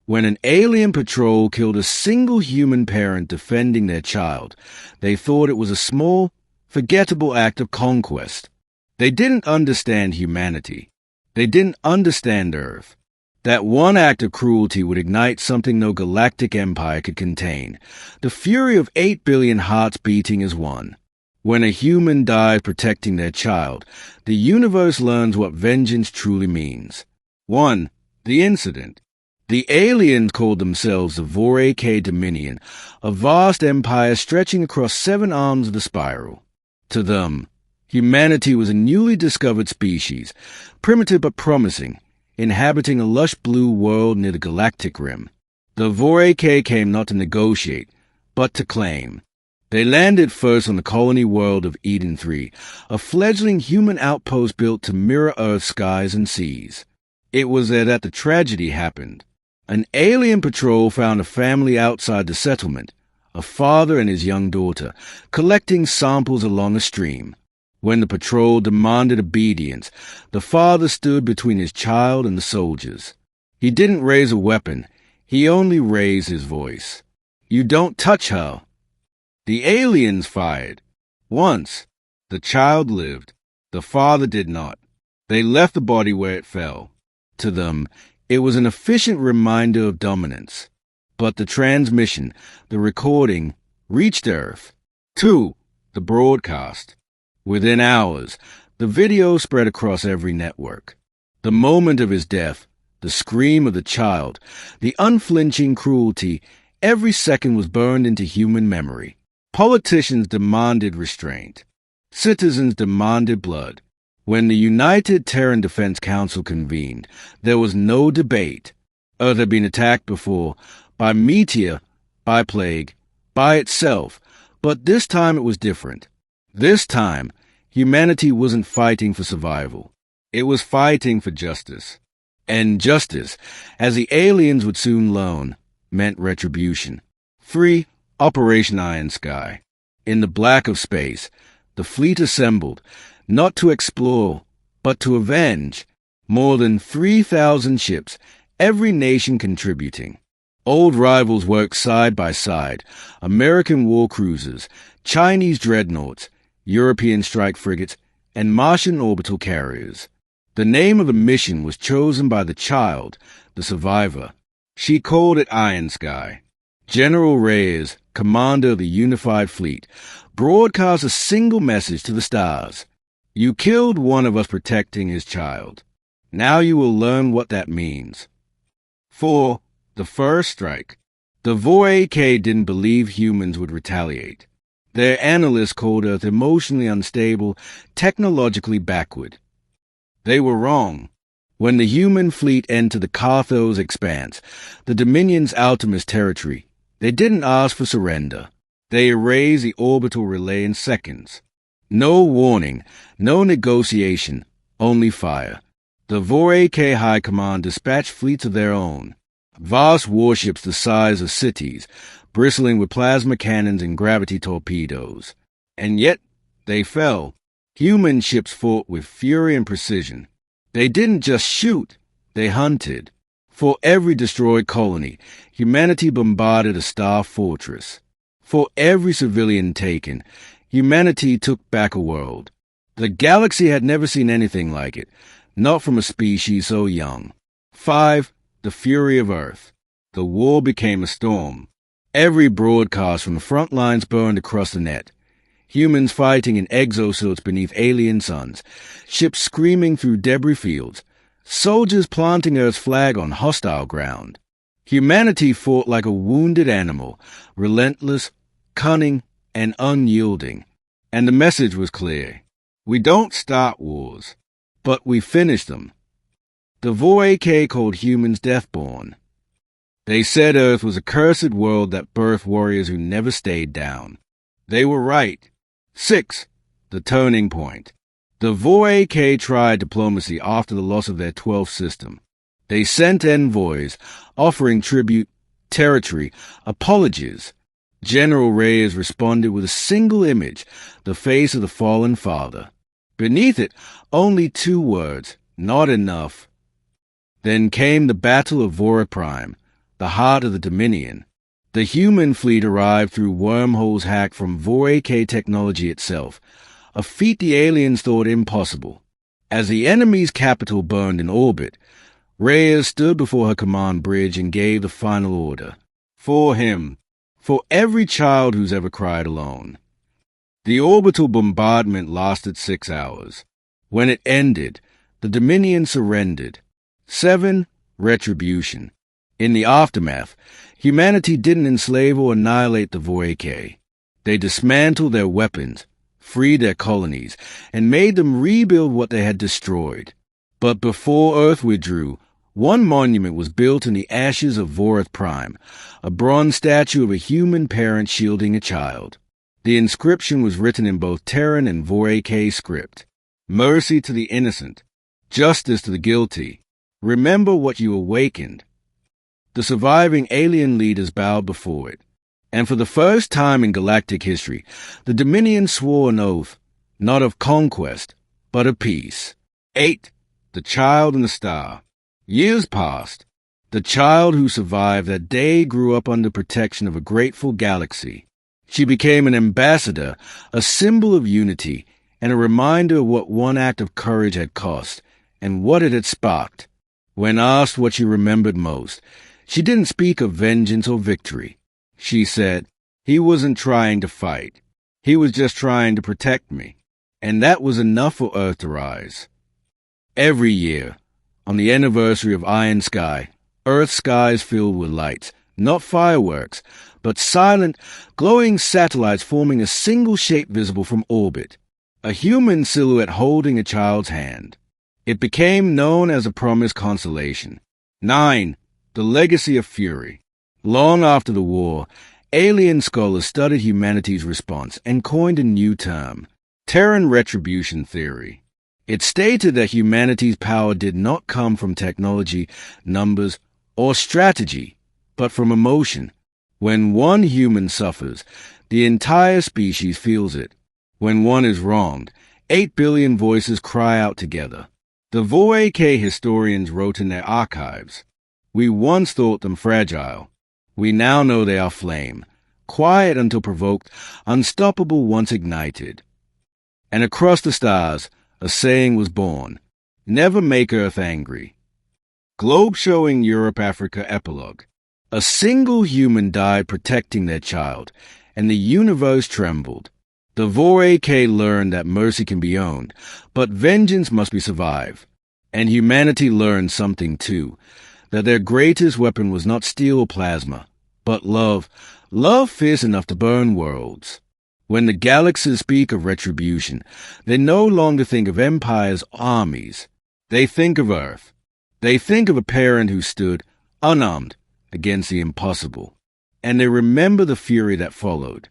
When an alien patrol killed a single human parent defending their child, they thought it was a small, forgettable act of conquest. They didn't understand humanity. They didn't understand Earth. That one act of cruelty would ignite something no galactic empire could contain. The fury of 8 billion hearts beating as one. When a human dies protecting their child, the universe learns what vengeance truly means. 1. The incident. The aliens called themselves the Vorake Dominion, a vast empire stretching across 7 arms of the spiral. To them, humanity was a newly discovered species, primitive but promising, inhabiting a lush blue world near the galactic rim. The Vorake came not to negotiate, but to claim. They landed first on the colony world of Eden 3, a fledgling human outpost built to mirror Earth's skies and seas. It was there that the tragedy happened. An alien patrol found a family outside the settlement, a father and his young daughter, collecting samples along a stream. When the patrol demanded obedience, the father stood between his child and the soldiers. He didn't raise a weapon, he only raised his voice. "You don't touch her." The aliens fired. Once, the child lived. The father did not. They left the body where it fell. To them, it was an efficient reminder of dominance. But the transmission, the recording, reached Earth. 2. The broadcast. Within hours, the video spread across every network. The moment of his death, the scream of the child, the unflinching cruelty, every second was burned into human memory. Politicians demanded restraint. Citizens demanded blood. When the United Terran Defense Council convened, there was no debate. Earth had been attacked before, by meteor, by plague, by itself, but this time it was different. This time, humanity wasn't fighting for survival. It was fighting for justice. And justice, as the aliens would soon learn, meant retribution. 3. Operation Iron Sky. In the black of space, the fleet assembled, not to explore, but to avenge. More than 3,000 ships, every nation contributing. Old rivals worked side by side, American war cruisers, Chinese dreadnoughts, European strike frigates, and Martian orbital carriers. The name of the mission was chosen by the child, the survivor. She called it Iron Sky. General Reyes, commander of the unified fleet, broadcast a single message to the stars. "You killed one of us protecting his child. Now you will learn what that means." 4. The first strike. The Vorake didn't believe humans would retaliate. Their analysts called Earth emotionally unstable, technologically backward. They were wrong. When the human fleet entered the Carthos expanse, the Dominion's outermost territory, they didn't ask for surrender. They erased the orbital relay in seconds. No warning, no negotiation, only fire. The Vorake High Command dispatched fleets of their own. Vast warships the size of cities, bristling with plasma cannons and gravity torpedoes. And yet, they fell. Human ships fought with fury and precision. They didn't just shoot, they hunted. For every destroyed colony, humanity bombarded a star fortress. For every civilian taken, humanity took back a world. The galaxy had never seen anything like it, not from a species so young. 5. The fury of Earth. The war became a storm. Every broadcast from the front lines burned across the net. Humans fighting in exosuits beneath alien suns, ships screaming through debris fields, soldiers planting Earth's flag on hostile ground. Humanity fought like a wounded animal, relentless, cunning, and unyielding. And the message was clear. We don't start wars, but we finish them. The Vorake called humans deathborn. They said Earth was a cursed world that birthed warriors who never stayed down. They were right. 6. The turning point. The Vorake tried diplomacy after the loss of their 12th system. They sent envoys, offering tribute, territory, apologies. General Reyes responded with a single image, the face of the fallen father. Beneath it, only 2 words, not enough. Then came the Battle of Vora Prime, the heart of the Dominion. The human fleet arrived through wormholes hacked from Voray-K technology itself, a feat the aliens thought impossible. As the enemy's capital burned in orbit, Reyes stood before her command bridge and gave the final order. For him. For every child who's ever cried alone. The orbital bombardment lasted 6 hours. When it ended, the Dominion surrendered. 7. Retribution. In the aftermath, humanity didn't enslave or annihilate the Voray-K. They dismantled their weapons, freed their colonies, and made them rebuild what they had destroyed. But before Earth withdrew, one monument was built in the ashes of Vorath Prime, a bronze statue of a human parent shielding a child. The inscription was written in both Terran and Voray-K script. Mercy to the innocent, justice to the guilty. Remember what you awakened. The surviving alien leaders bowed before it, and for the first time in galactic history, the Dominion swore an oath, not of conquest, but of peace. 8. The Child and the Star. Years passed. The child who survived that day grew up under protection of a grateful galaxy. She became an ambassador, a symbol of unity, and a reminder of what one act of courage had cost, and what it had sparked. When asked what she remembered most, she didn't speak of vengeance or victory. She said, "He wasn't trying to fight. He was just trying to protect me." And that was enough for Earth to rise. Every year, on the anniversary of Iron Sky, Earth's sky is filled with lights, not fireworks, but silent, glowing satellites forming a single shape visible from orbit, a human silhouette holding a child's hand. It became known as a promised constellation. 9. The Legacy of Fury. Long after the war, alien scholars studied humanity's response and coined a new term, Terran Retribution theory. It stated that humanity's power did not come from technology, numbers, or strategy, but from emotion. When one human suffers, the entire species feels it. When one is wronged, 8 billion voices cry out together. The Voray-K historians wrote in their archives, "We once thought them fragile. We now know they are flame, quiet until provoked, unstoppable once ignited." And across the stars, a saying was born, "Never make Earth angry." Globe showing Europe-Africa epilogue. A single human died protecting their child, and the universe trembled. The Voray-K learned that mercy can be owned, but vengeance must be survived. And humanity learned something too, that their greatest weapon was not steel or plasma, but love, love fierce enough to burn worlds. When the galaxies speak of retribution, they no longer think of empires, armies. They think of Earth. They think of a parent who stood, unarmed, against the impossible. And they remember the fury that followed.